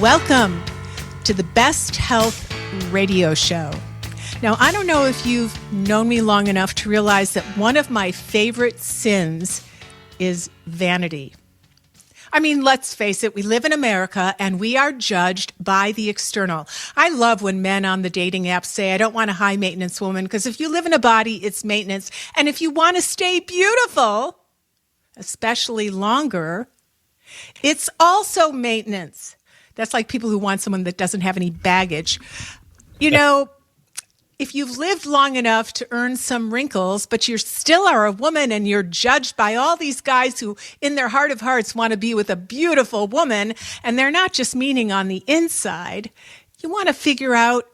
Welcome to the Best Health Radio Show. Now, I don't know if you've known me long enough to realize that one of my favorite sins is vanity. I mean, let's face it, we live in America and we are judged by the external. I love when men on the dating apps say, I don't want a high maintenance woman, because if you live in a body, it's maintenance. And if you want to stay beautiful, especially longer, it's also maintenance. That's like people who want someone that doesn't have any baggage. You know, if you've lived long enough to earn some wrinkles, but you still are a woman and you're judged by all these guys who, in their heart of hearts, want to be with a beautiful woman, and they're not just meaning on the inside, you want to figure out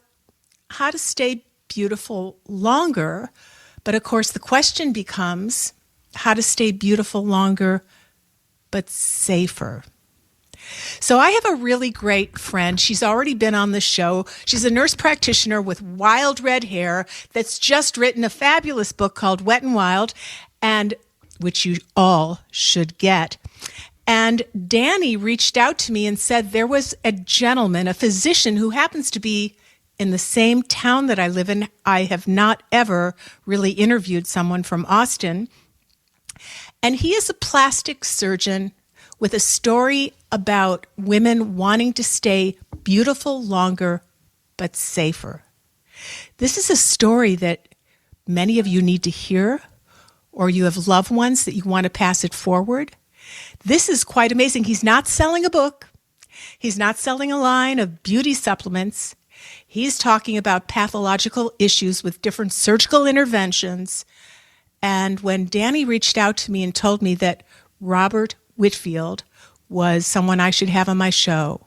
how to stay beautiful longer. But of course, the question becomes how to stay beautiful longer, but safer. So I have a really great friend. She's already been on the show. She's a nurse practitioner with wild red hair that's just written a fabulous book called Wet and Wild, and which you all should get. And Danny reached out to me and said there was a gentleman, a physician who happens to be in the same town that I live in. I have not ever really interviewed someone from Austin. And he is a plastic surgeon with a story about women wanting to stay beautiful longer, but safer. This is a story that many of you need to hear, or you have loved ones that you want to pass it forward. This is quite amazing. He's not selling a book. He's not selling a line of beauty supplements. He's talking about pathological issues with different surgical interventions. And when Danny reached out to me and told me that Robert Whitfield was someone I should have on my show,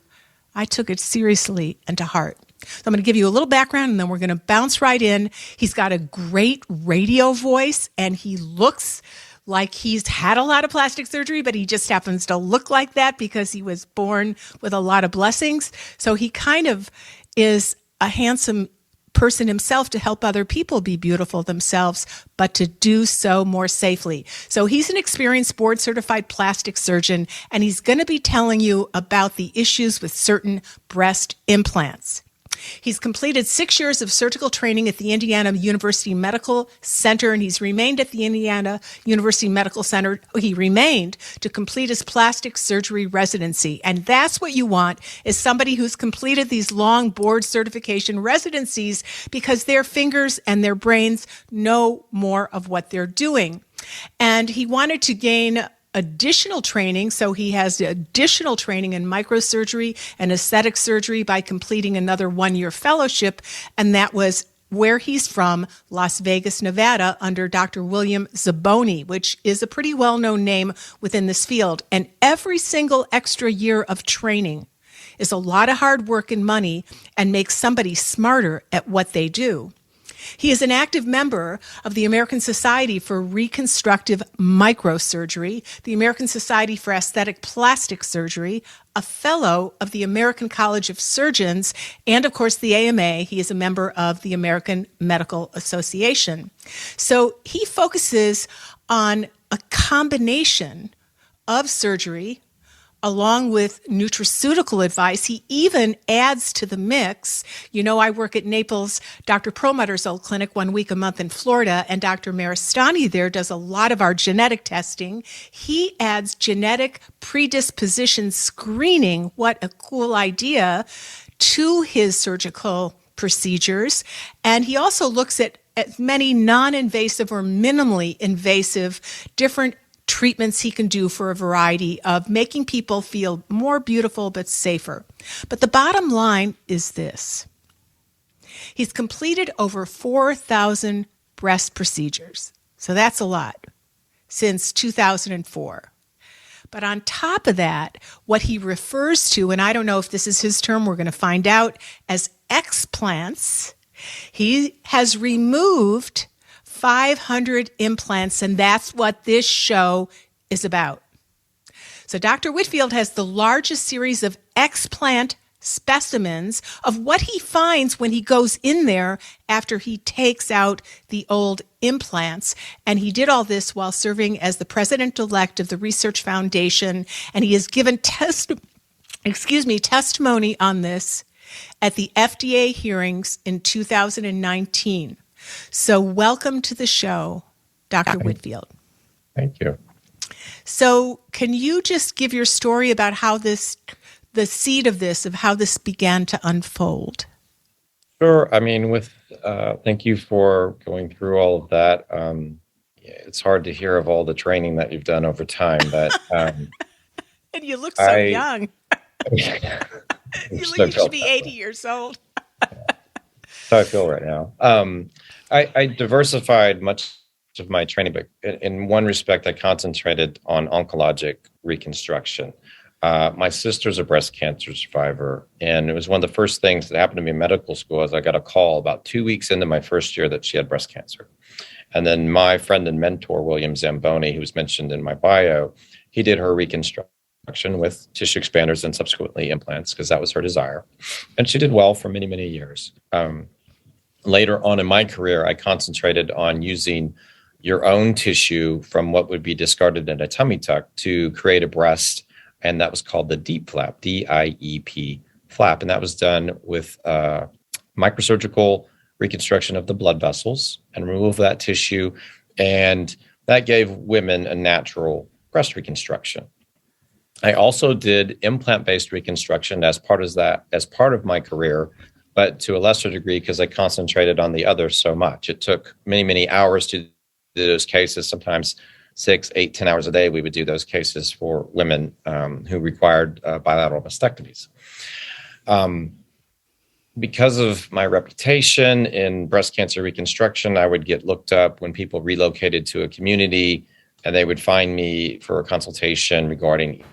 I took it seriously and to heart. So I'm going to give you a little background and then we're going to bounce right in. He's got a great radio voice and he looks like he's had a lot of plastic surgery, but he just happens to look like that because he was born with a lot of blessings. So he kind of is a handsome person himself to help other people be beautiful themselves, but to do so more safely. So he's an experienced board-certified plastic surgeon, and he's going to be telling you about the issues with certain breast implants. He's completed 6 years of surgical training at the Indiana University Medical Center, and he's remained at the Indiana University Medical Center. He remained to complete his plastic surgery residency. And that's what you want, is somebody who's completed these long board certification residencies, because their fingers and their brains know more of what they're doing. And he wanted to gain additional training, so he has additional training in microsurgery and aesthetic surgery by completing another 1-year fellowship, and that was where he's from, Las Vegas, Nevada, under Dr. William Zamboni, which is a pretty well-known name within this field. And every single extra year of training is a lot of hard work and money and makes somebody smarter at what they do. He is an active member of the American Society for Reconstructive Microsurgery, the American Society for Aesthetic Plastic Surgery, a fellow of the American College of Surgeons, and of course the AMA. He is a member of the American Medical Association. So he focuses on a combination of surgery along with nutraceutical advice. He even adds to the mix. You know, I work at Naples, Dr. Perlmutter's old clinic 1 week a month in Florida, and Dr. Maristani there does a lot of our genetic testing. He adds genetic predisposition screening, what a cool idea, to his surgical procedures. And he also looks at many non-invasive or minimally invasive different treatments he can do for a variety of making people feel more beautiful but safer. But the bottom line is this. He's completed over 4,000 breast procedures. So that's a lot since 2004. But on top of that, what he refers to, and I don't know if this is his term, we're going to find out, as explants, he has removed 500 implants, and that's what this show is about. So Dr. Whitfield has the largest series of explant specimens of what he finds when he goes in there after he takes out the old implants. And he did all this while serving as the president-elect of the Research Foundation, and he has given testimony on this at the FDA hearings in 2019. So welcome to the show, Dr. Whitfield. Thank you. So can you just give your story about how the seed of how this began to unfold? Sure. I mean, thank you for going through all of that. It's hard to hear of all the training that you've done over time, but and you look so young. You should be 80 years old. That's how I feel right now. I diversified much of my training, but in one respect, I concentrated on oncologic reconstruction. My sister's a breast cancer survivor, and it was one of the first things that happened to me in medical school is I got a call about 2 weeks into my first year that she had breast cancer. And then my friend and mentor, William Zamboni, who was mentioned in my bio, he did her reconstruction with tissue expanders and subsequently implants because that was her desire. And she did well for many, many years. Later on in my career, I concentrated on using your own tissue from what would be discarded in a tummy tuck to create a breast. And that was called the DIEP flap, DIEP flap. And that was done with microsurgical reconstruction of the blood vessels and removal of that tissue. And that gave women a natural breast reconstruction. I also did implant-based reconstruction as part of my career, but to a lesser degree because I concentrated on the other so much. It took many, many hours to do those cases, sometimes 6, 8, 10 hours a day. We would do those cases for women who required bilateral mastectomies. Because of my reputation in breast cancer reconstruction, I would get looked up when people relocated to a community, and they would find me for a consultation regarding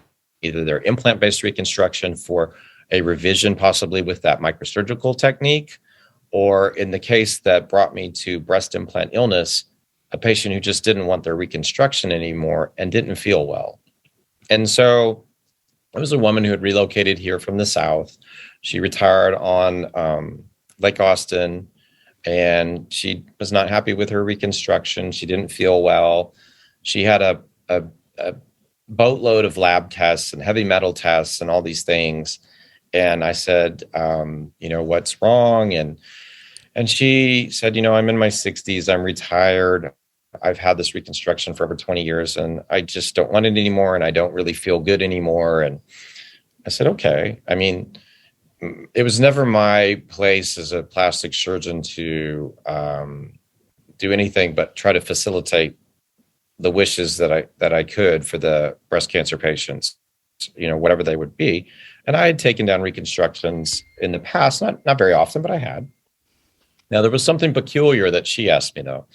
either their implant-based reconstruction for a revision, possibly with that microsurgical technique, or in the case that brought me to breast implant illness, a patient who just didn't want their reconstruction anymore and didn't feel well. And so it was a woman who had relocated here from the South. She retired on Lake Austin, and she was not happy with her reconstruction. She didn't feel well. She had a boatload of lab tests and heavy metal tests and all these things. And I said, what's wrong? And she said, I'm in my 60s. I'm retired. I've had this reconstruction for over 20 years, and I just don't want it anymore, and I don't really feel good anymore. And I said, okay. I mean, it was never my place as a plastic surgeon to do anything but try to facilitate the wishes that I could for the breast cancer patients, whatever they would be. And I had taken down reconstructions in the past, not very often, but I had. Now, there was something peculiar that she asked me, though.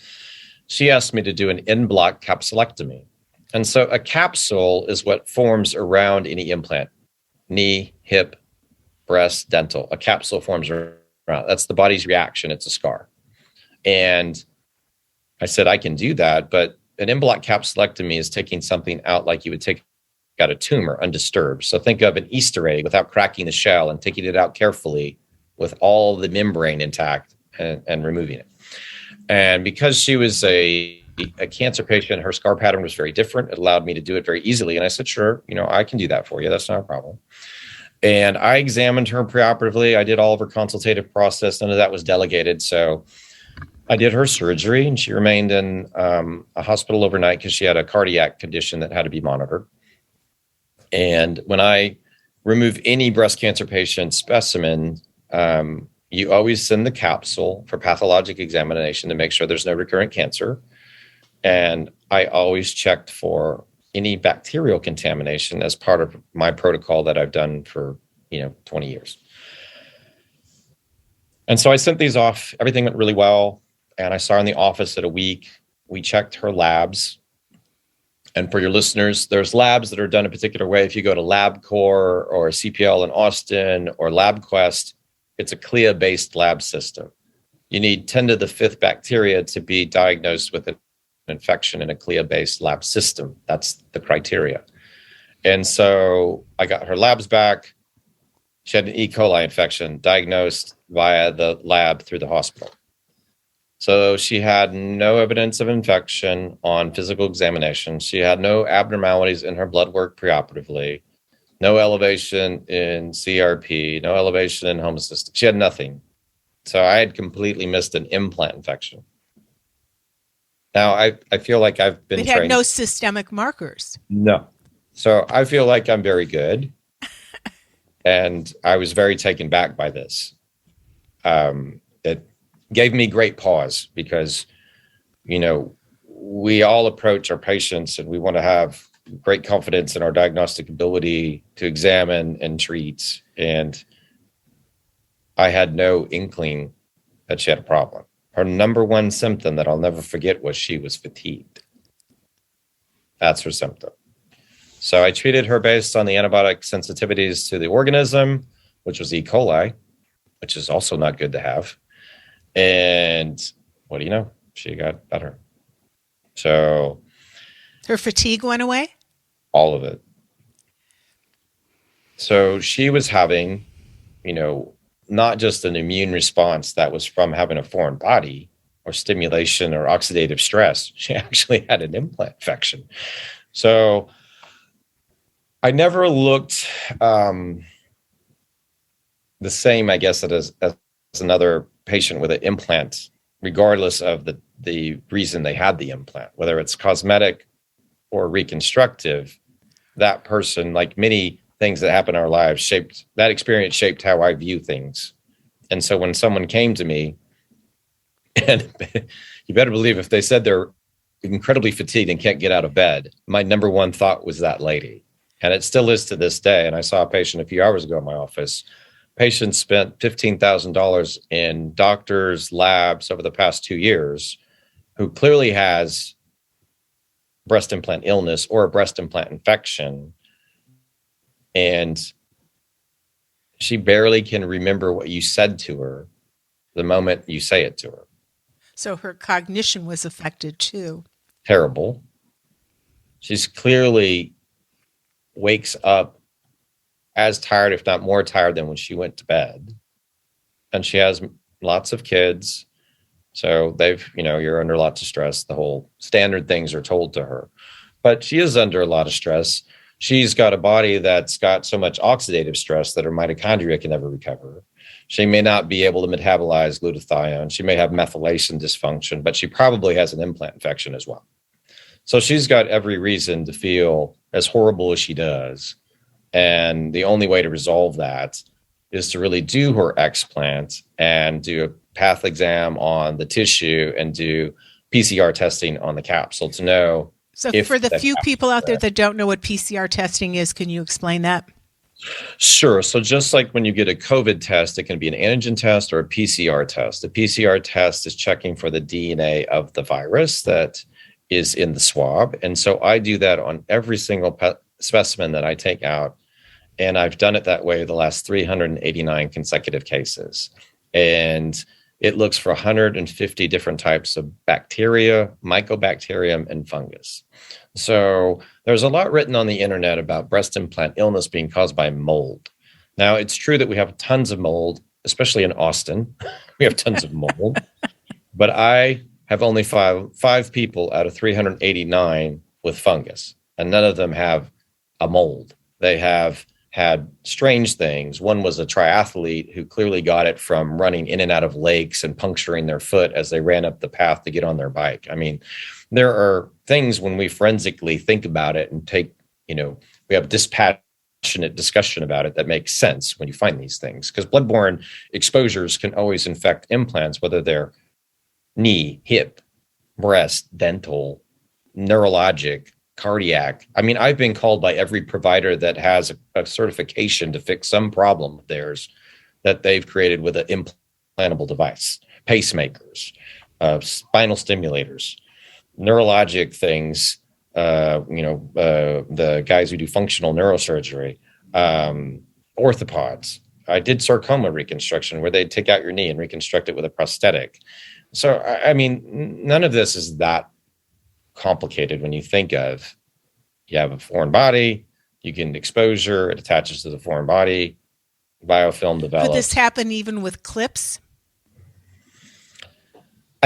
She asked me to do an en-bloc capsulectomy. And so a capsule is what forms around any implant, knee, hip, breast, dental. A capsule forms around. That's the body's reaction. It's a scar. And I said, I can do that, but an en-bloc capsulectomy is taking something out like you would take out a tumor undisturbed. So think of an Easter egg without cracking the shell and taking it out carefully with all the membrane intact and removing it. And because she was a cancer patient, her scar pattern was very different. It allowed me to do it very easily. And I said, sure, I can do that for you. That's not a problem. And I examined her preoperatively. I did all of her consultative process. None of that was delegated. So I did her surgery, and she remained in a hospital overnight because she had a cardiac condition that had to be monitored. And when I remove any breast cancer patient specimen, you always send the capsule for pathologic examination to make sure there's no recurrent cancer. And I always checked for any bacterial contamination as part of my protocol that I've done for 20 years. And so I sent these off. Everything went really well. And I saw her in the office at a week. We checked her labs. And for your listeners, there's labs that are done a particular way. If you go to LabCorp or CPL in Austin or LabQuest, it's a CLIA-based lab system. You need 10 to the 5th bacteria to be diagnosed with an infection in a CLIA-based lab system. That's the criteria. And so I got her labs back. She had an E. coli infection diagnosed via the lab through the hospital. So she had no evidence of infection on physical examination. She had no abnormalities in her blood work preoperatively. no elevation in CRP, no elevation in homocysteine. She had nothing. So I had completely missed an implant infection. Now I feel like I've been It trained. had no systemic markers. No. So I feel like I'm very good. And I was very taken back by this. It gave me great pause because, we all approach our patients and we want to have great confidence in our diagnostic ability to examine and treat. And I had no inkling that she had a problem. Her number one symptom that I'll never forget was she was fatigued. That's her symptom. So I treated her based on the antibiotic sensitivities to the organism, which was E. coli, which is also not good to have. And what do you know? She got better. So her fatigue went away? All of it. So she was having, not just an immune response that was from having a foreign body or stimulation or oxidative stress. She actually had an implant infection. So I never looked the same, I guess, as another patient with an implant, regardless of the reason they had the implant, whether it's cosmetic or reconstructive. That person, like many things that happen in our lives, that experience shaped how I view things. And so when someone came to me, and you better believe if they said they're incredibly fatigued and can't get out of bed, my number one thought was that lady. And it still is to this day. And I saw a patient a few hours ago in my office. Patient spent $15,000 in doctors' labs over the past 2 years, who clearly has breast implant illness or a breast implant infection. And she barely can remember what you said to her the moment you say it to her. So her cognition was affected too. Terrible. She's clearly wakes up as tired, if not more tired than when she went to bed. And she has lots of kids. So you're under lots of stress. The whole standard things are told to her. But she is under a lot of stress. She's got a body that's got so much oxidative stress that her mitochondria can never recover. She may not be able to metabolize glutathione. She may have methylation dysfunction, but she probably has an implant infection as well. So she's got every reason to feel as horrible as she does. And the only way to resolve that is to really do her explant and do a path exam on the tissue and do PCR testing on the capsule to know. So for the few people out there that don't know what PCR testing is, can you explain that? Sure. So just like when you get a COVID test, it can be an antigen test or a PCR test. The PCR test is checking for the DNA of the virus that is in the swab. And so I do that on every single specimen that I take out. And I've done it that way the last 389 consecutive cases. And it looks for 150 different types of bacteria, mycobacterium, and fungus. So there's a lot written on the internet about breast implant illness being caused by mold. Now, it's true that we have tons of mold, especially in Austin. We have tons of mold. But I have only five people out of 389 with fungus, and none of them have a mold. They have had strange things. One was a triathlete who clearly got it from running in and out of lakes and puncturing their foot as they ran up the path to get on their bike. I mean, there are things when we forensically think about it and we have dispassionate discussion about it that makes sense when you find these things, because bloodborne exposures can always infect implants, whether they're knee, hip, breast, dental, neurologic, cardiac. I mean, I've been called by every provider that has a certification to fix some problem of theirs that they've created with an implantable device, pacemakers, spinal stimulators, neurologic things, the guys who do functional neurosurgery, orthopods. I did sarcoma reconstruction where they'd take out your knee and reconstruct it with a prosthetic. So, I mean, none of this is that complicated when you think of you have a foreign body, you get an exposure, it attaches to the foreign body, biofilm develops. Could this happen even with clips?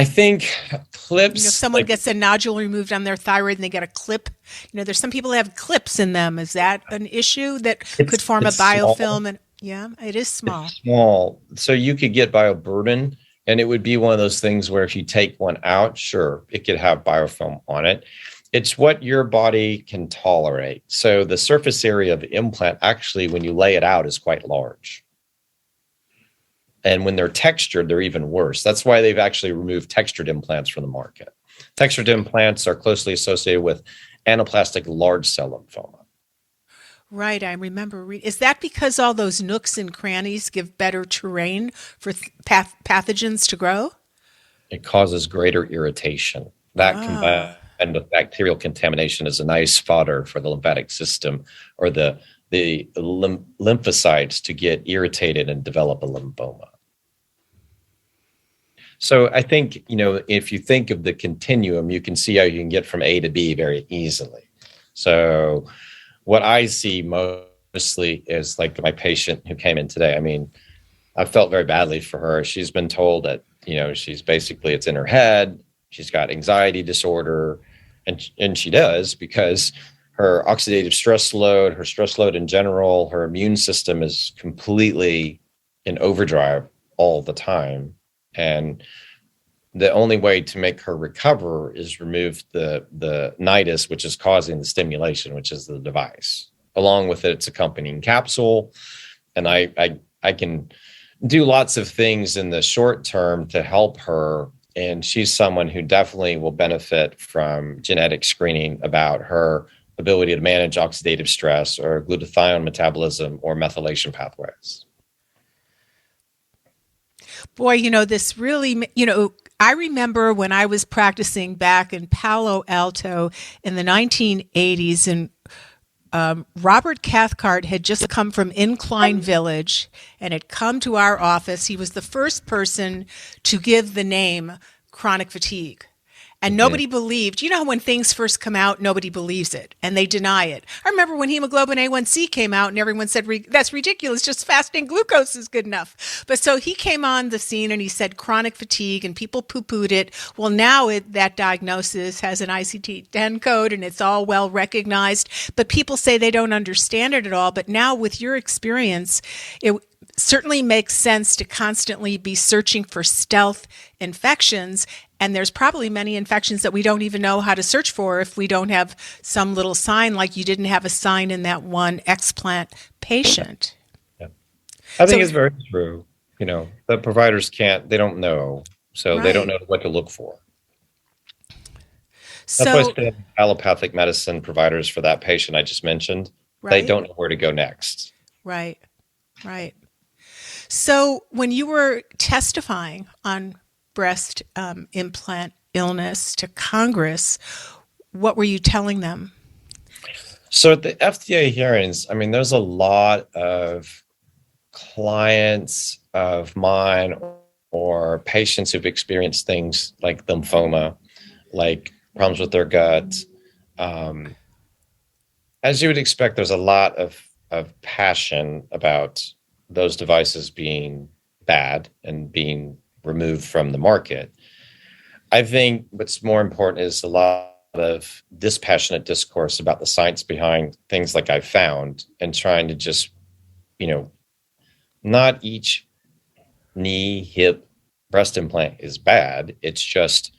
I think clips. If someone gets a nodule removed on their thyroid and they get a clip, there's some people that have clips in them. Is that an issue that could form a biofilm? Small. And yeah, it is small. It's small. So you could get bioburden, and it would be one of those things where if you take one out, sure, it could have biofilm on it. It's what your body can tolerate. So the surface area of the implant, actually, when you lay it out, is quite large. And when they're textured, they're even worse. That's why they've actually removed textured implants from the market. Textured implants are closely associated with anaplastic large cell lymphoma. Right, I remember. Is that because all those nooks and crannies give better terrain for pathogens to grow? It causes greater irritation. That combined with bacterial contamination is a nice fodder for the lymphatic system or the lymphocytes to get irritated and develop a lymphoma. So I think, if you think of the continuum, you can see how you can get from A to B very easily. So what I see mostly is like my patient who came in today. I mean, I felt very badly for her. She's been told that, she's basically, it's in her head. She's got anxiety disorder, and she does, because her oxidative stress load, her stress load in general, her immune system is completely in overdrive all the time. And the only way to make her recover is remove the nidus, which is causing the stimulation, which is the device, along with its accompanying capsule. And I can do lots of things in the short term to help her. And she's someone who definitely will benefit from genetic screening about her ability to manage oxidative stress or glutathione metabolism or methylation pathways. Boy, this really, I remember when I was practicing back in Palo Alto in the 1980s, and Robert Cathcart had just come from Incline Village and had come to our office. He was the first person to give the name chronic fatigue. And nobody believed, when things first come out, nobody believes it and they deny it. I remember when hemoglobin A1C came out and everyone said, that's ridiculous, just fasting glucose is good enough. But so he came on the scene and he said chronic fatigue and people poo-pooed it. Well, now that diagnosis has an ICD-10 code and it's all well recognized, but people say they don't understand it at all. But now with your experience, it certainly makes sense to constantly be searching for stealth infections. And there's probably many infections that we don't even know how to search for if we don't have some little sign, like you didn't have a sign in that one explant patient. Yeah. I think it's very true. The providers they don't know. So They don't know what to look for. That's why I allopathic medicine providers for that patient I just mentioned, they don't know where to go next. Right. So when you were testifying on breast implant illness to Congress, what were you telling them? So at the FDA hearings, there's a lot of clients of mine or patients who've experienced things like lymphoma, like problems with their gut. As you would expect, there's a lot of passion about those devices being bad and being removed from the market. I think what's more important is a lot of dispassionate discourse about the science behind things like I've found, and trying to just, not each knee, hip, breast implant is bad. It's just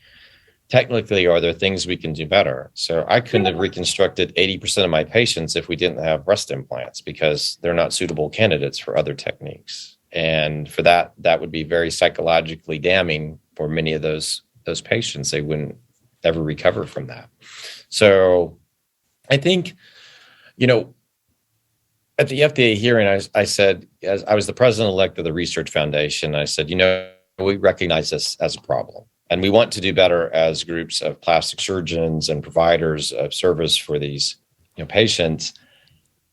technically, are there things we can do better? So I couldn't have reconstructed 80% of my patients if we didn't have breast implants, because they're not suitable candidates for other techniques. And for that would be very psychologically damning for many of those patients. They wouldn't ever recover from that. So I think, at the FDA hearing, I said, as I was the president-elect of the Research Foundation, I said, we recognize this as a problem. And we want to do better as groups of plastic surgeons and providers of service for these patients.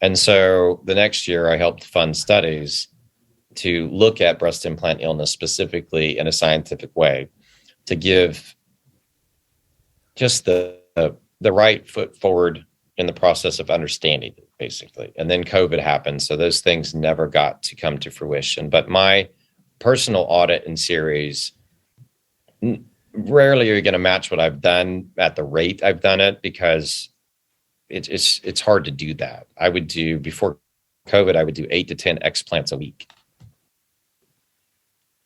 And so the next year, I helped fund studies to look at breast implant illness specifically in a scientific way, to give just the right foot forward in the process of understanding it, basically. And then COVID happened, so those things never got to come to fruition. But my personal audit and series rarely are you going to match what I've done at the rate I've done it, because it's hard to do that. I would do, before COVID, I would do 8 to 10 explants a week.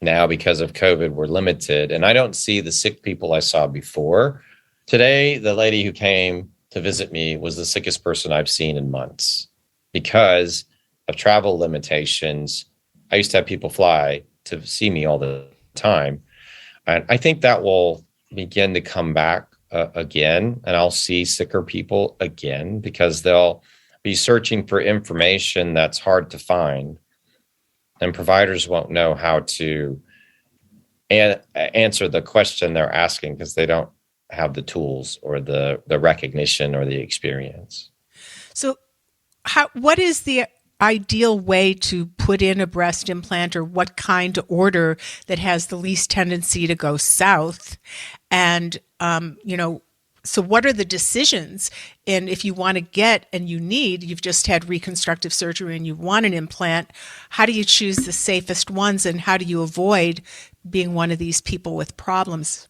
Now, because of COVID, we're limited, and I don't see the sick people I saw before. Today, the lady who came to visit me was the sickest person I've seen in months because of travel limitations. I used to have people fly to see me all the time. And I think that will begin to come back again, and I'll see sicker people again because they'll be searching for information that's hard to find, and providers won't know how to answer the question they're asking because they don't have the tools or the recognition or the experience. So what is the ideal way to put in a breast implant, or what kind to order that has the least tendency to go south? And, so what are the decisions? And if you want to get, and you've just had reconstructive surgery and you want an implant, how do you choose the safest ones, and how do you avoid being one of these people with problems?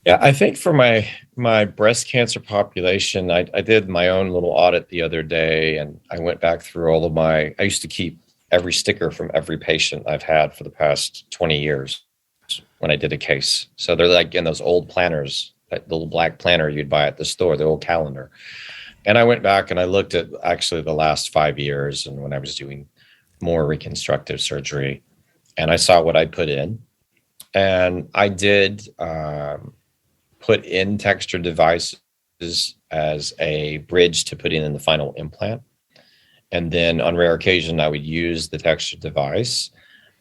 Yeah, I think for my breast cancer population, I did my own little audit the other day, and I went back through all of I used to keep every sticker from every patient I've had for the past 20 years when I did a case. So they're like in those old planners, that little black planner you'd buy at the store, the old calendar. And I went back and I looked at actually the last 5 years, and when I was doing more reconstructive surgery, and I saw what I put in. And I did put in texture devices as a bridge to putting in the final implant. And then on rare occasion, I would use the texture device.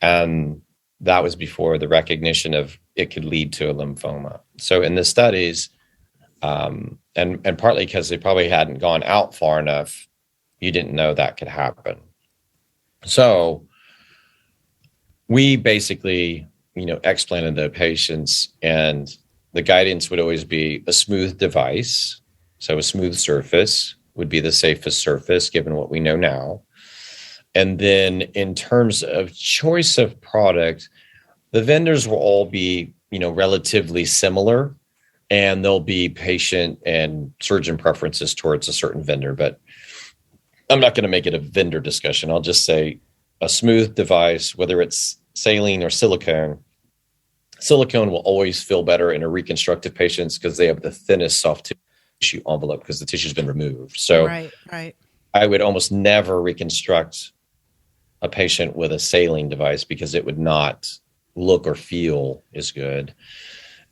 And that was before the recognition of it could lead to a lymphoma. So in the studies, and partly because they probably hadn't gone out far enough, you didn't know that could happen. So we basically, explanted the patients, and the guidance would always be a smooth device. So a smooth surface would be the safest surface given what we know now. And then in terms of choice of product, the vendors will all be, relatively similar, and there'll be patient and surgeon preferences towards a certain vendor. But I'm not going to make it a vendor discussion. I'll just say a smooth device, whether it's saline or silicone. Silicone will always feel better in a reconstructive patients because they have the thinnest soft tissue envelope because the tissue's been removed. So right. I would almost never reconstruct a patient with a saline device because it would not look or feel as good.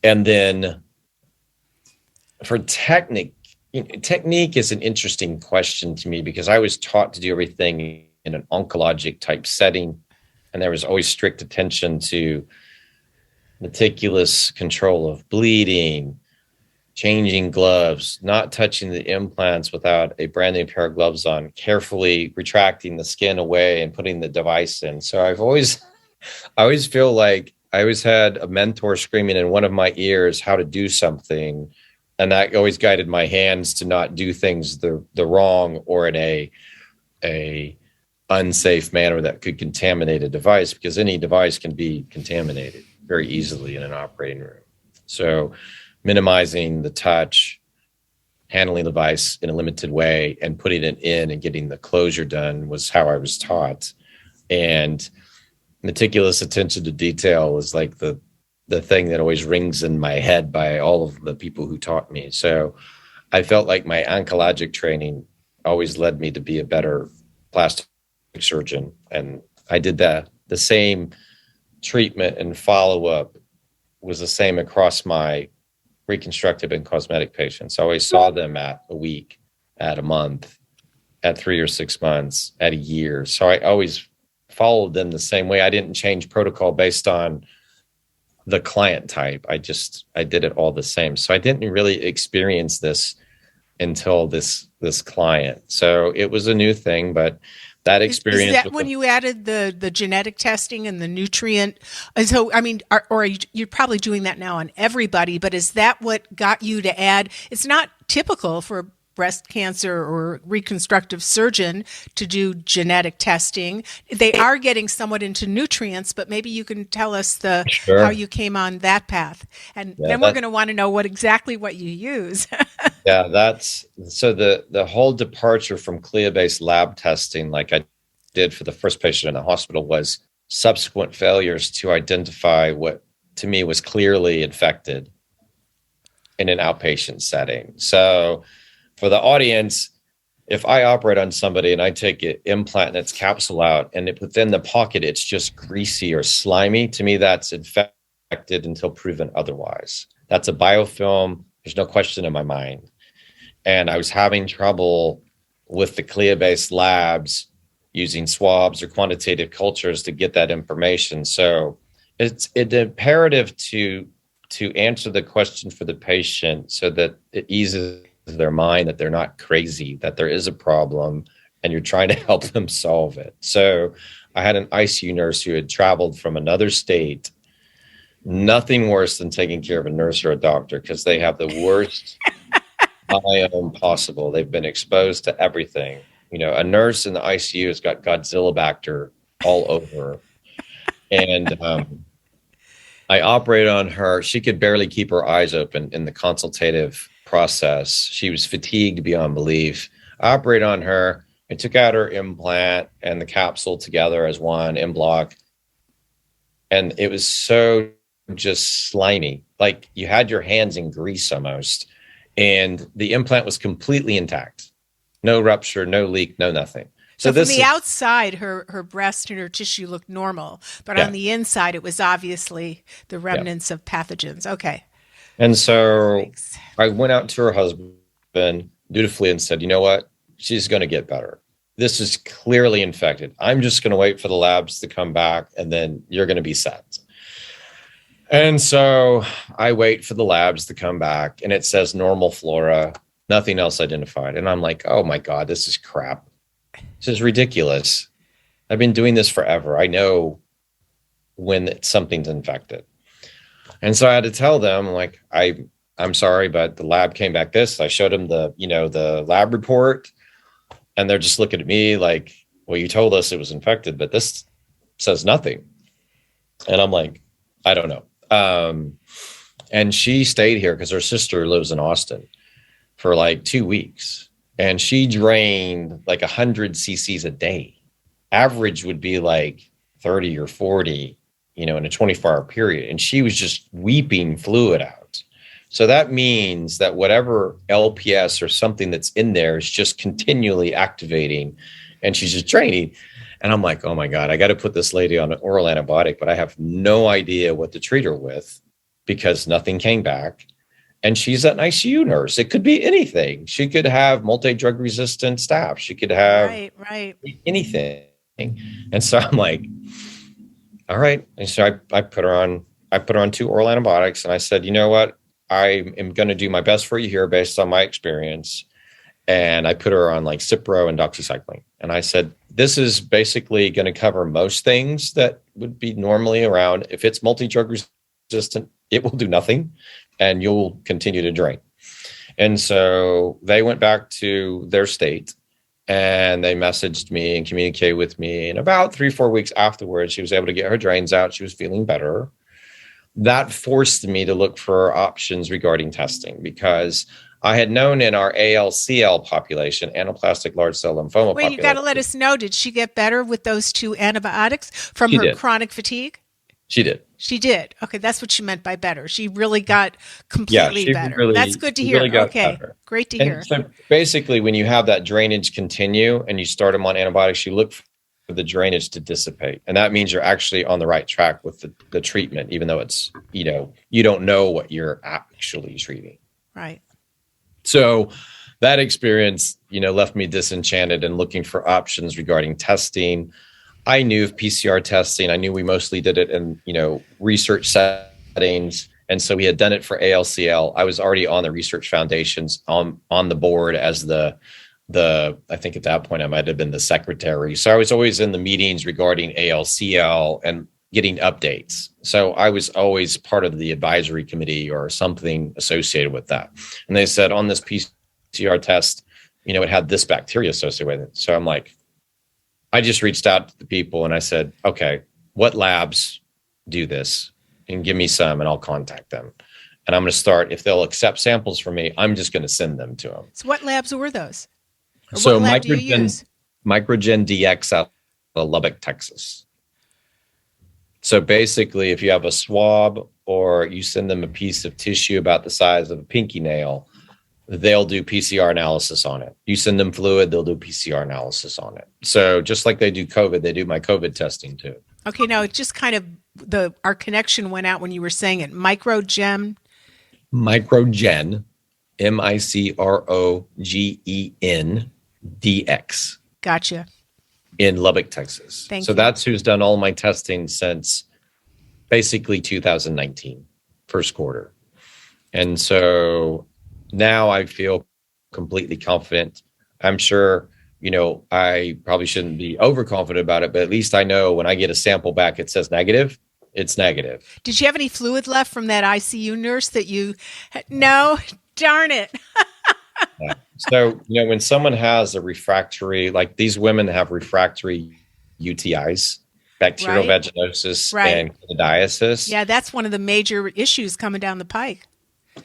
And then for technique is an interesting question to me because I was taught to do everything in an oncologic type setting. And there was always strict attention to meticulous control of bleeding, changing gloves, not touching the implants without a brand new pair of gloves on, carefully retracting the skin away and putting the device in. So I always feel like I always had a mentor screaming in one of my ears how to do something. And that always guided my hands to not do things the wrong or in a unsafe manner that could contaminate a device, because any device can be contaminated very easily in an operating room. So minimizing the touch, handling the device in a limited way, and putting it in and getting the closure done was how I was taught. And meticulous attention to detail was like the thing that always rings in my head by all of the people who taught me. So I felt like my oncologic training always led me to be a better plastic surgeon. And I did the same treatment and follow-up was the same across my reconstructive and cosmetic patients. I always saw them at a week, at a month, at 3 or 6 months, at a year. So I always followed them the same way. I didn't change protocol based on the client type. I did it all the same. So I didn't really experience this until this client. So it was a new thing, but that experience. Is that when you added the genetic testing and the nutrient? And so, I mean, you're probably doing that now on everybody, but is that what got you to add? It's not typical for breast cancer or reconstructive surgeon to do genetic testing. They are getting somewhat into nutrients, but maybe you can tell us Sure. how you came on that path. And then we're going to want to know what you use. Yeah, that's so the whole departure from CLIA-based lab testing, like I did for the first patient in the hospital, was subsequent failures to identify what to me was clearly infected in an outpatient setting. So for the audience, if I operate on somebody and I take an implant and its capsule out and within the pocket, it's just greasy or slimy, to me, that's infected until proven otherwise. That's a biofilm. There's no question in my mind. And I was having trouble with the CLIA-based labs using swabs or quantitative cultures to get that information. So it's imperative to answer the question for the patient so that it eases their mind that they're not crazy, that there is a problem, and you're trying to help them solve it. So I had an ICU nurse who had traveled from another state. Nothing worse than taking care of a nurse or a doctor because they have the worst biome possible. They've been exposed to everything. You know, a nurse in the ICU has got Godzilla bacter all over. And I operated on her. She could barely keep her eyes open in the consultative process. She was fatigued beyond belief. I operated on her. I took out her implant and the capsule together as one in block. And it was so just slimy. Like you had your hands in grease almost. And the implant was completely intact. No rupture, no leak, no nothing. So from the outside, her breast and her tissue looked normal. But on the inside, it was obviously the remnants of pathogens. Okay. And so I went out to her husband dutifully and said, you know what? She's going to get better. This is clearly infected. I'm just going to wait for the labs to come back and then you're going to be set. And so I wait for the labs to come back and it says normal flora, nothing else identified. And I'm like, oh my God, this is crap. This is ridiculous. I've been doing this forever. I know when something's infected. And so I had to tell them, like, I'm sorry, but the lab came back this. I showed them the lab report, and they're just looking at me like, well, you told us it was infected, but this says nothing. And I'm like, I don't know. And she stayed here because her sister lives in Austin for like 2 weeks. And she drained like 100 cc's a day. Average would be like 30 or 40, in a 24-hour period. And she was just weeping fluid out. So that means that whatever LPS or something that's in there is just continually activating and she's just draining. And I'm like, oh my God, I got to put this lady on an oral antibiotic, but I have no idea what to treat her with because nothing came back. And she's an ICU nurse. It could be anything. She could have multi-drug resistant staph. She could have anything. And so I'm like, all right. And so I put her on 2 oral antibiotics. And I said, you know what? I am going to do my best for you here based on my experience. And I put her on like Cipro and doxycycline. And I said, this is basically going to cover most things that would be normally around. If it's multi-drug resistant, it will do nothing. And you'll continue to drain. And so they went back to their state and they messaged me and communicated with me. And about 3-4 weeks afterwards, she was able to get her drains out. She was feeling better. That forced me to look for options regarding testing because I had known in our ALCL population, anaplastic large cell lymphoma population. Wait, you got to let us know, did she get better with those 2 antibiotics from her chronic fatigue? She did. She did. Okay, that's what she meant by better. She really got completely better. That's good to hear. Really okay, better. Great to hear. So basically, when you have that drainage continue and you start them on antibiotics, you look for the drainage to dissipate. And that means you're actually on the right track with the treatment, even though it's, you don't know what you're actually treating. Right. So that experience, left me disenchanted and looking for options regarding testing. I knew of PCR testing. I knew we mostly did it in, research settings. And so we had done it for ALCL. I was already on the research foundations on the board as the I think at that point I might have been the secretary. So I was always in the meetings regarding ALCL and getting updates. So I was always part of the advisory committee or something associated with that. And they said on this PCR test, it had this bacteria associated with it. So I'm like, I just reached out to the people and I said, okay, what labs do this? And give me some and I'll contact them. And I'm going to start, if they'll accept samples from me, I'm just going to send them to them. So what labs were those? Or So what lab do you use? Microgen DX out of Lubbock, Texas. So basically, if you have a swab or you send them a piece of tissue about the size of a pinky nail, they'll do PCR analysis on it. You send them fluid, they'll do PCR analysis on it. So just like they do COVID, they do my COVID testing too. Okay, now it just kind of, our connection went out when you were saying it. Microgen, Microgen, MICROGEN DX. Gotcha. In Lubbock, Texas. Thank you. That's who's done all my testing since basically 2019, first quarter. And so now I feel completely confident. I'm sure, I probably shouldn't be overconfident about it, but at least I know when I get a sample back, it says negative, it's negative. Did you have any fluid left from that ICU nurse that you, no, darn it. Yeah. So, when someone has a refractory, like these women have refractory UTIs, bacterial vaginosis and candidiasis. Yeah, that's one of the major issues coming down the pike.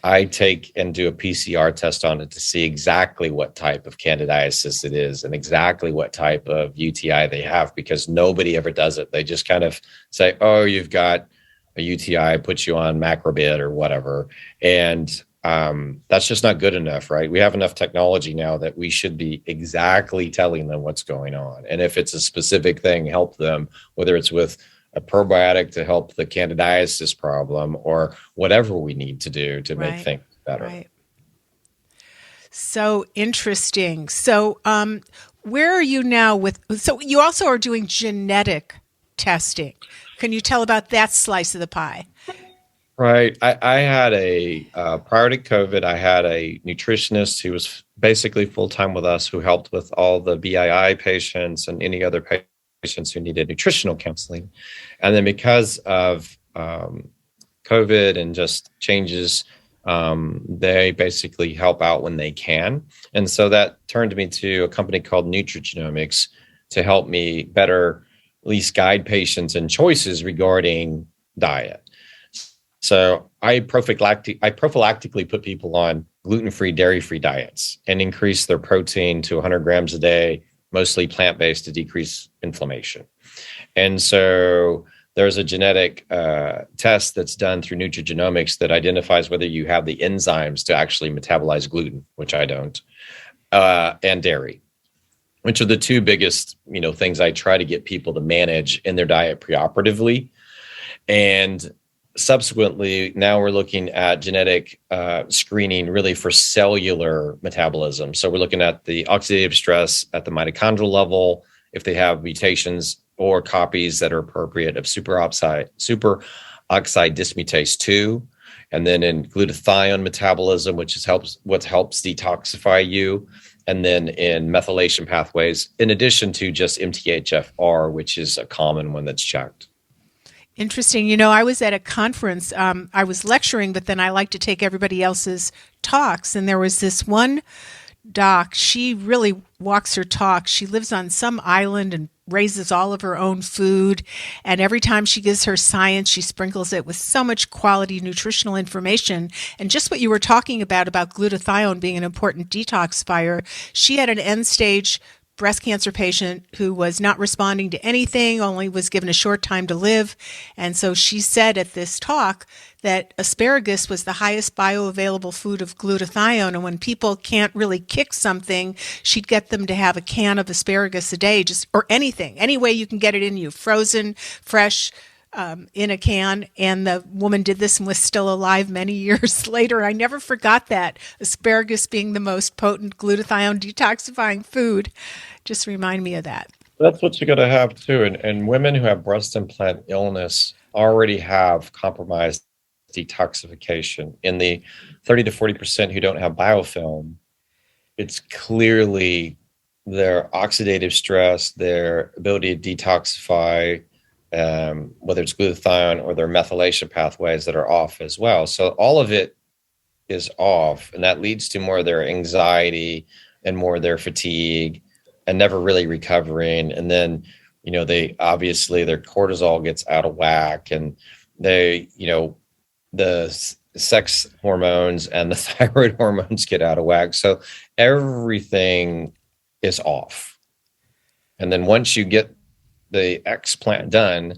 I take and do a PCR test on it to see exactly what type of candidiasis it is and exactly what type of UTI they have, because nobody ever does it. They just kind of say, oh, you've got a UTI, put you on Macrobid or whatever. And that's just not good enough, right? We have enough technology now that we should be exactly telling them what's going on. And if it's a specific thing, help them, whether it's with a probiotic to help the candidiasis problem or whatever we need to do to make things better. Right. So interesting. So where are you now so you also are doing genetic testing. Can you tell about that slice of the pie? Right. I had prior to COVID, I had a nutritionist who was basically full-time with us, who helped with all the BII patients and any other patients who needed nutritional counseling. And then because of COVID and just changes, they basically help out when they can. And so that turned me to a company called Nutrigenomics to help me better at least guide patients in choices regarding diet. So I prophylactically put people on gluten-free, dairy-free diets and increase their protein to 100 grams a day, mostly plant-based, to decrease inflammation. And so there's a genetic test that's done through Nutrigenomics that identifies whether you have the enzymes to actually metabolize gluten, which I don't, and dairy, which are the two biggest, things I try to get people to manage in their diet preoperatively. And subsequently, now we're looking at genetic screening really for cellular metabolism. So we're looking at the oxidative stress at the mitochondrial level, if they have mutations or copies that are appropriate of superoxide dismutase 2, and then in glutathione metabolism, which is what helps detoxify you, and then in methylation pathways, in addition to just MTHFR, which is a common one that's checked. Interesting. I was at a conference. I was lecturing, but then I like to take everybody else's talks. And there was this one doc. She really walks her talk. She lives on some island and raises all of her own food. And every time she gives her science, she sprinkles it with so much quality nutritional information. And just what you were talking about glutathione being an important detoxifier, she had an end-stage breast cancer patient who was not responding to anything, only was given a short time to live. And so she said at this talk that asparagus was the highest bioavailable food of glutathione. And when people can't really kick something, she'd get them to have a can of asparagus a day, or anything, any way you can get it in you, frozen, fresh, in a can. And the woman did this and was still alive many years later. I never forgot that. Asparagus being the most potent glutathione detoxifying food. Just remind me of that. That's what you got to have too. And women who have breast implant illness already have compromised detoxification. In the 30 to 40% who don't have biofilm, it's clearly their oxidative stress, their ability to detoxify, whether it's glutathione or their methylation pathways that are off as well. So all of it is off, and that leads to more of their anxiety, and more their fatigue and never really recovering. And then, they obviously their cortisol gets out of whack, and they, the sex hormones and the thyroid hormones get out of whack. So everything is off. And then once you get the explant done,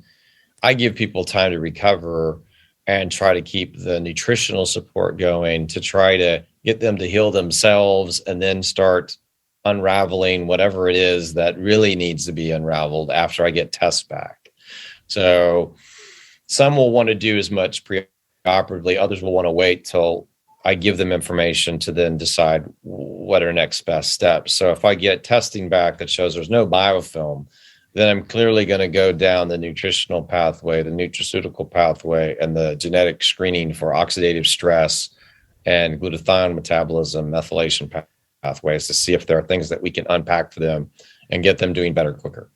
I give people time to recover and try to keep the nutritional support going to try to get them to heal themselves, and then start unraveling whatever it is that really needs to be unraveled after I get tests back. So some will want to do as much preoperatively, others will want to wait till I give them information to then decide what are next best steps. So if I get testing back that shows there's no biofilm, then I'm clearly going to go down the nutritional pathway, the nutraceutical pathway, and the genetic screening for oxidative stress and glutathione metabolism, methylation pathways, to see if there are things that we can unpack for them and get them doing better quicker.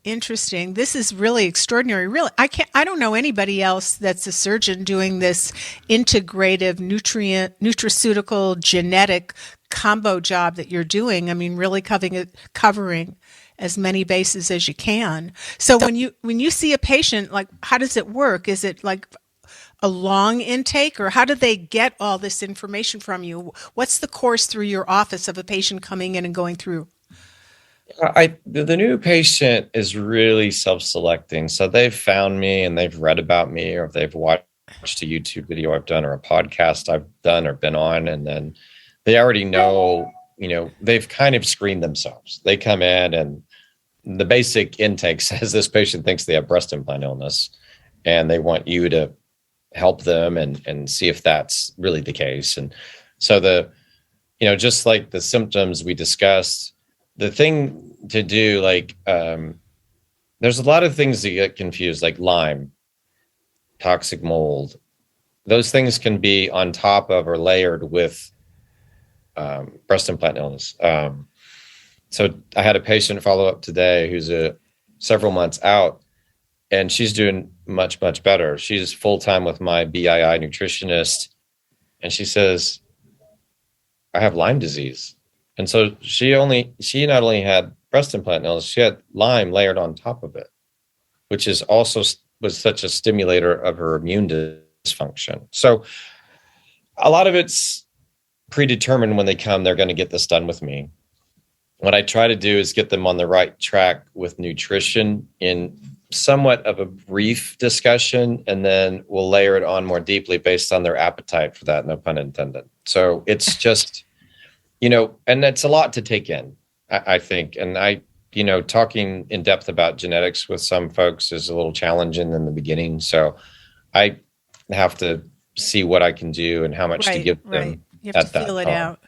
Interesting. This is really extraordinary. Really, I don't know anybody else that's a surgeon doing this integrative nutraceutical genetic combo job that you're doing. I mean, really covering as many bases as you can. So when you see a patient, like, how does it work? Is it like a long intake, or how do they get all this information from you? What's the course through your office of a patient coming in and going through? The new patient is really self-selecting. So they've found me and they've read about me, or they've watched a YouTube video I've done or a podcast I've done or been on. And then they already know, they've kind of screened themselves. They come in and the basic intake says this patient thinks they have breast implant illness, and they want you to help them and see if that's really the case. And so just like the symptoms we discussed, the thing to do, there's a lot of things that get confused, like Lyme, toxic mold. Those things can be on top of or layered with breast implant illness. So I had a patient follow up today who's several months out, and she's doing much, much better. She's full-time with my BII nutritionist, and she says, I have Lyme disease. And so she not only had breast implant illness, she had Lyme layered on top of it, which is also was such a stimulator of her immune dysfunction. So a lot of it's predetermined when they come, they're going to get this done with me. What I try to do is get them on the right track with nutrition in somewhat of a brief discussion, and then we'll layer it on more deeply based on their appetite for that, no pun intended. So it's just, and it's a lot to take in, I think. And talking in depth about genetics with some folks is a little challenging in the beginning. So I have to see what I can do and how much to give them. Right. You have to feel it out.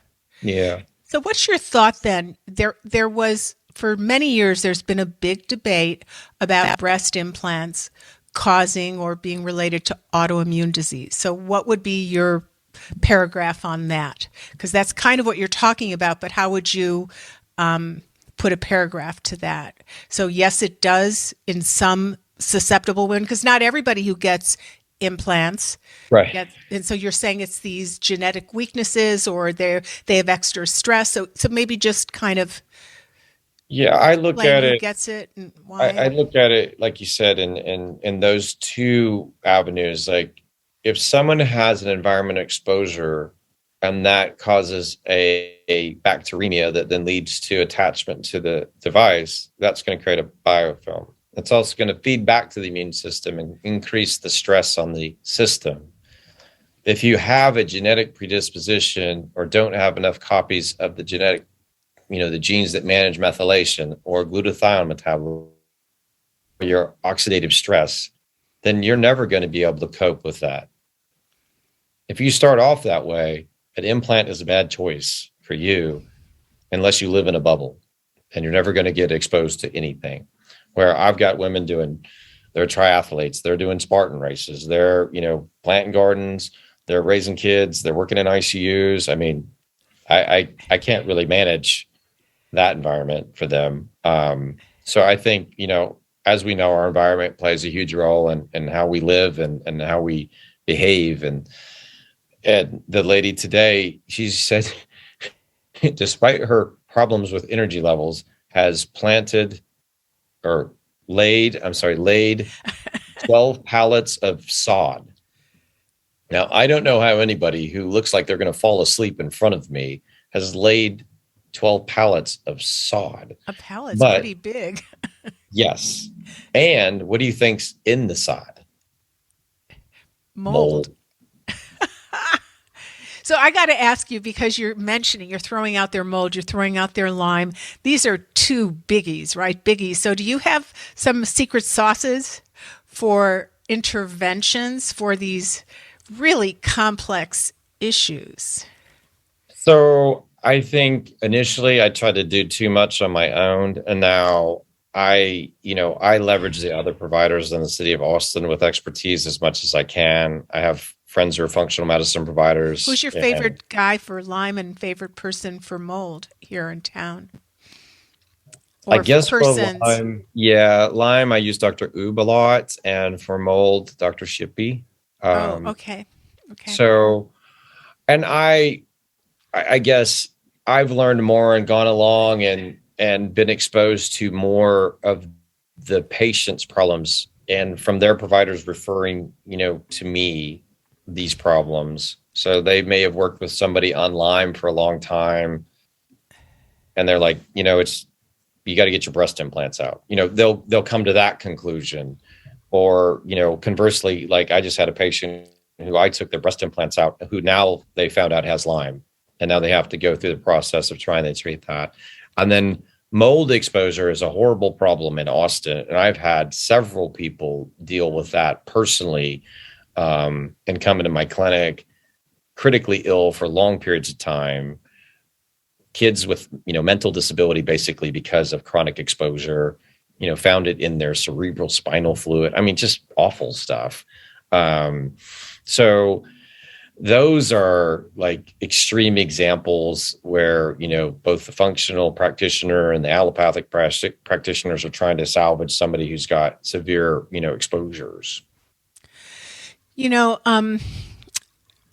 Yeah. So what's your thought then? There was, for many years, there's been a big debate about breast implants causing or being related to autoimmune disease. So what would be your paragraph on that? Because that's kind of what you're talking about, but how would you put a paragraph to that? So yes, it does in some susceptible women, because not everybody who gets implants. Right. And so you're saying it's these genetic weaknesses, or they have extra stress. So maybe just kind of. Yeah, I look at it. Who gets it and why? I look at it, like you said, in those two avenues. Like, if someone has an environment exposure and that causes a bacteremia that then leads to attachment to the device, that's going to create a biofilm. It's also going to feed back to the immune system and increase the stress on the system. If you have a genetic predisposition or don't have enough copies of the genetic, the genes that manage methylation or glutathione metabolism, or your oxidative stress, then you're never going to be able to cope with that. If you start off that way, an implant is a bad choice for you unless you live in a bubble, and you're never going to get exposed to anything. Where I've got women they're triathletes, they're doing Spartan races, they're, planting gardens, they're raising kids, they're working in ICUs. I mean, I can't really manage that environment for them. So I think, as we know, our environment plays a huge role in how we live and how we behave. And the lady today, she said, despite her problems with energy levels, has laid 12 pallets of sod. Now, I don't know how anybody who looks like they're going to fall asleep in front of me has laid 12 pallets of sod. A pallet's pretty big. Yes. And what do you think's in the sod? Mold. So I got to ask you, because you're throwing out their mold, you're throwing out their lime. These are two biggies, right? Biggies. So do you have some secret sauces for interventions for these really complex issues? So I think initially I tried to do too much on my own. And now I leverage the other providers in the city of Austin with expertise as much as I can. I have friends who are functional medicine providers. Who's your favorite guy for Lyme and favorite person for mold here in town? Or I guess for Lyme, Lyme, I use Dr. Oob a lot, and for mold, Dr. Shippey. Okay. So, and I guess I've learned more and gone along and been exposed to more of the patient's problems, and from their providers referring, to me these problems. So they may have worked with somebody on Lyme for a long time, and they're like, you got to get your breast implants out. They'll come to that conclusion. Or, conversely, like I just had a patient who I took their breast implants out, who now they found out has Lyme, and now they have to go through the process of trying to treat that. And then mold exposure is a horrible problem in Austin, and I've had several people deal with that personally, and come into my clinic critically ill for long periods of time. Kids with, mental disability, basically because of chronic exposure, found it in their cerebral spinal fluid. I mean, just awful stuff. So those are like extreme examples where, both the functional practitioner and the allopathic practitioners are trying to salvage somebody who's got severe, exposures.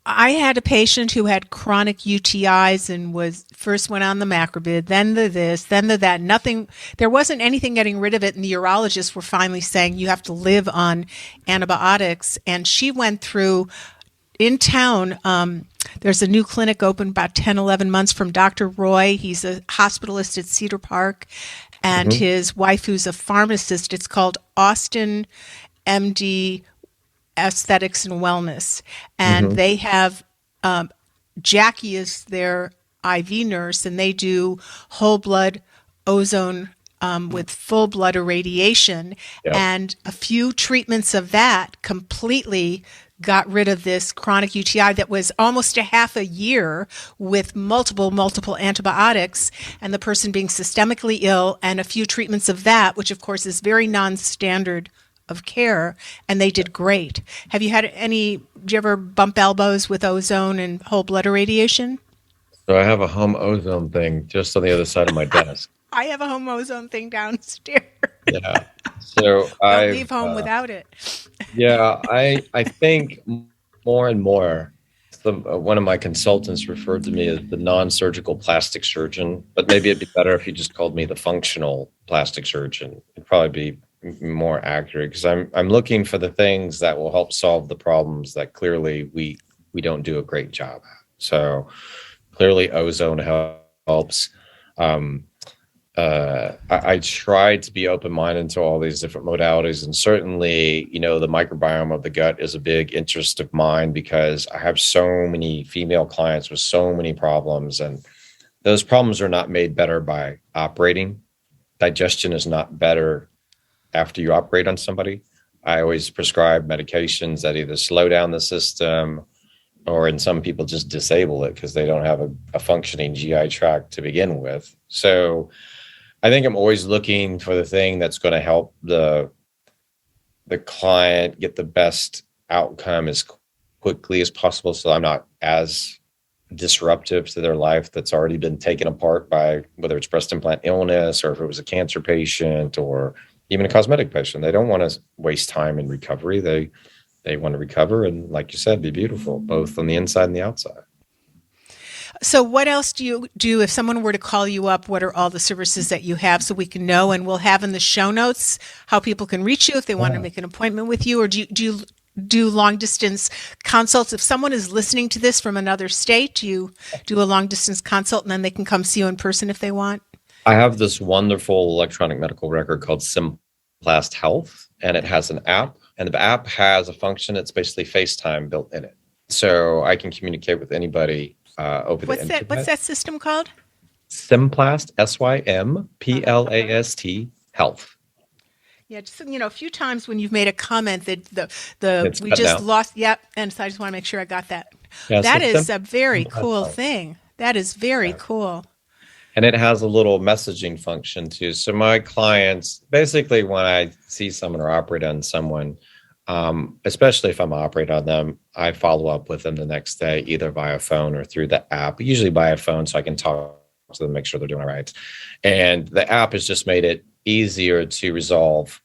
I had a patient who had chronic UTIs and went on the macrobid, then the this, then the that. Nothing, there wasn't anything getting rid of it. And the urologists were finally saying, you have to live on antibiotics. And she went through in town. There's a new clinic open about 10, 11 months from Dr. Roy. He's a hospitalist at Cedar Park, and his wife, who's a pharmacist. It's called Austin MD Aesthetics and Wellness, and they have Jackie is their IV nurse, and they do whole blood ozone with full blood irradiation, and a few treatments of that completely got rid of this chronic UTI that was almost a half a year with multiple antibiotics, and the person being systemically ill, and a few treatments of that, which of course is very non-standard of care, and they did great. Have you had did you ever bump elbows with ozone and whole blood irradiation? So I have a home ozone thing just on the other side of my desk. I have a home ozone thing downstairs. Yeah. So Don't leave home without it. Yeah, I think more and more, one of my consultants referred to me as the non-surgical plastic surgeon, but maybe it'd be better if you just called me the functional plastic surgeon. It'd probably be more accurate, because I'm looking for the things that will help solve the problems that clearly we don't do a great job at. So clearly ozone helps. I try to be open-minded to all these different modalities, and certainly, the microbiome of the gut is a big interest of mine, because I have so many female clients with so many problems, and those problems are not made better by operating. Digestion is not better after you operate on somebody. I always prescribe medications that either slow down the system, or in some people just disable it because they don't have a functioning GI tract to begin with. So I think I'm always looking for the thing that's going to help the client get the best outcome as quickly as possible, so I'm not as disruptive to their life that's already been taken apart by whether it's breast implant illness, or if it was a cancer patient, or even a cosmetic patient. They don't want to waste time in recovery. They want to recover and, like you said, be beautiful, both on the inside and the outside. So what else do you do if someone were to call you up? What are all the services that you have so we can know? And we'll have in the show notes how people can reach you if they want to make an appointment with you. Or do you do long distance consults? If someone is listening to this from another state, do you do a long distance consult and then they can come see you in person if they want? I have this wonderful electronic medical record called Implant Health, and it has an app, and the app has a function that's basically FaceTime built in it. So I can communicate with anybody over the internet. What's that system called? Symplast, Symplast Health. Yeah, just, a few times when you've made a comment that we just now. lost. Yep, and so I just want to make sure I got that. Yeah, that so is a very cool thing. That is very cool. And it has a little messaging function too. So my clients, basically when I see someone or operate on someone, especially if I'm operating on them, I follow up with them the next day, either via phone or through the app, usually by a phone so I can talk to them, make sure they're doing all right. And the app has just made it easier to resolve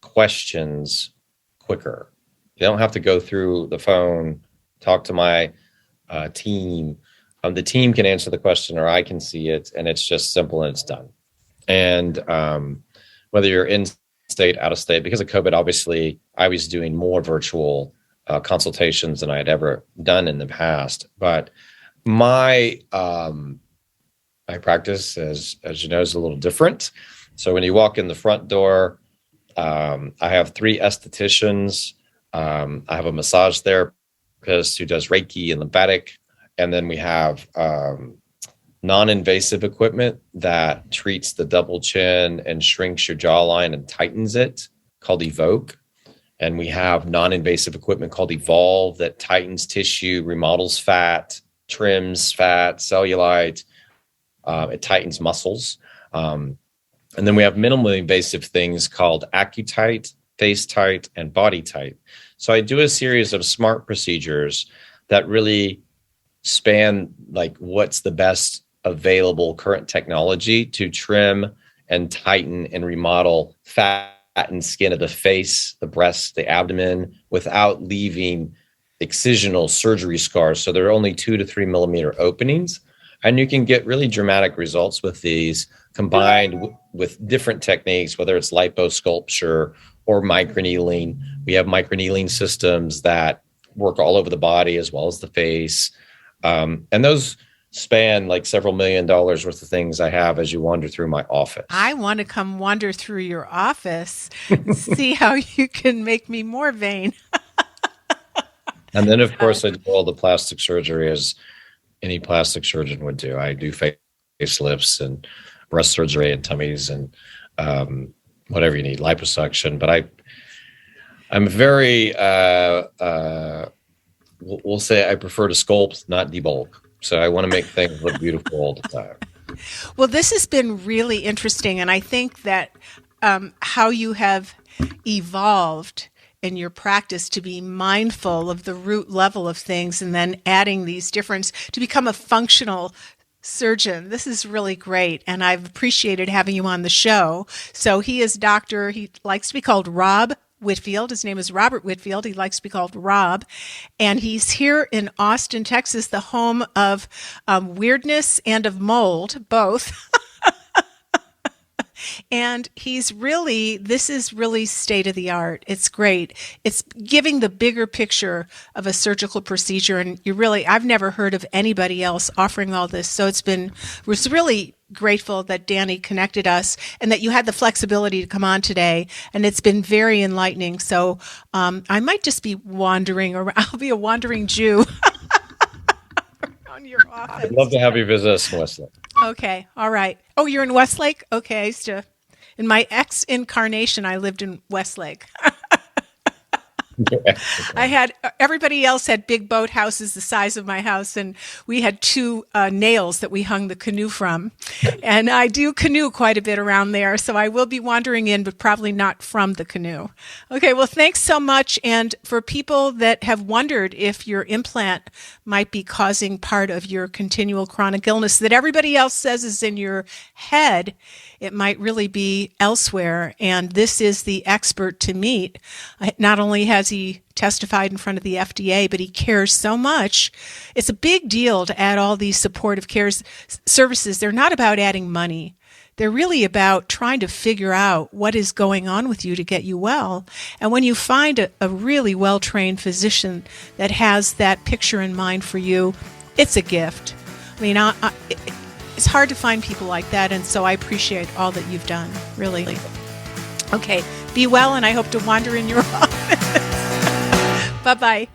questions quicker. You don't have to go through the phone, talk to my team. The team can answer the question or I can see it, and it's just simple and it's done. And whether you're in state, out of state, because of COVID, obviously, I was doing more virtual consultations than I had ever done in the past. But my practice, as you know, is a little different. So when you walk in the front door, I have 3 estheticians. I have a massage therapist who does Reiki and lymphatic. And then we have non-invasive equipment that treats the double chin and shrinks your jawline and tightens it, called Evoke. And we have non-invasive equipment called Evolve that tightens tissue, remodels fat, trims fat, cellulite. It tightens muscles. And then we have minimally invasive things called AccuTite, FaceTite, and BodyTite. So I do a series of smart procedures that really span like what's the best available current technology to trim and tighten and remodel fat and skin of the face, the breasts, the abdomen, without leaving excisional surgery scars. So there are only 2 to 3 millimeter openings, and you can get really dramatic results with these combined with different techniques, whether it's liposculpture or microneedling. We have microneedling systems that work all over the body as well as the face. And those span like several $1 million worth of things I have as you wander through my office. I want to come wander through your office and see how you can make me more vain. And then, of course, I do all the plastic surgery as any plastic surgeon would do. I do facelifts and breast surgery and tummies and whatever you need, liposuction. But I'm very... we'll say I prefer to sculpt, not debulk. So I want to make things look beautiful all the time. Well, this has been really interesting. And I think that how you have evolved in your practice to be mindful of the root level of things and then adding these different to become a functional surgeon. This is really great. And I've appreciated having you on the show. So he likes to be called Rob Whitfield. His name is Robert Whitfield. He likes to be called Rob. And he's here in Austin, Texas, the home of weirdness and of mold, both. And this is really state of the art. It's great. It's giving the bigger picture of a surgical procedure. And I've never heard of anybody else offering all this. So was really grateful that Danny connected us and that you had the flexibility to come on today. And it's been very enlightening. So I might just be wandering around. I'll be a wandering Jew around your office. I'd love to have you visit us in Westlake. Okay. All right. Oh, you're in Westlake? Okay. In my incarnation, I lived in Westlake. Everybody else had big boat houses the size of my house, and we had 2 nails that we hung the canoe from. And I do canoe quite a bit around there, so I will be wandering in, but probably not from the canoe. Okay, well, thanks so much. And for people that have wondered if your implant might be causing part of your continual chronic illness that everybody else says is in your head, it might really be elsewhere. And this is the expert to meet. Not only has he testified in front of the FDA, but he cares so much. It's a big deal to add all these supportive care services. They're not about adding money. They're really about trying to figure out what is going on with you to get you well. And when you find a really well-trained physician that has that picture in mind for you, it's a gift. I mean, it's hard to find people like that, and so I appreciate all that you've done, really. Okay, be well, and I hope to wander in your office. Bye-bye.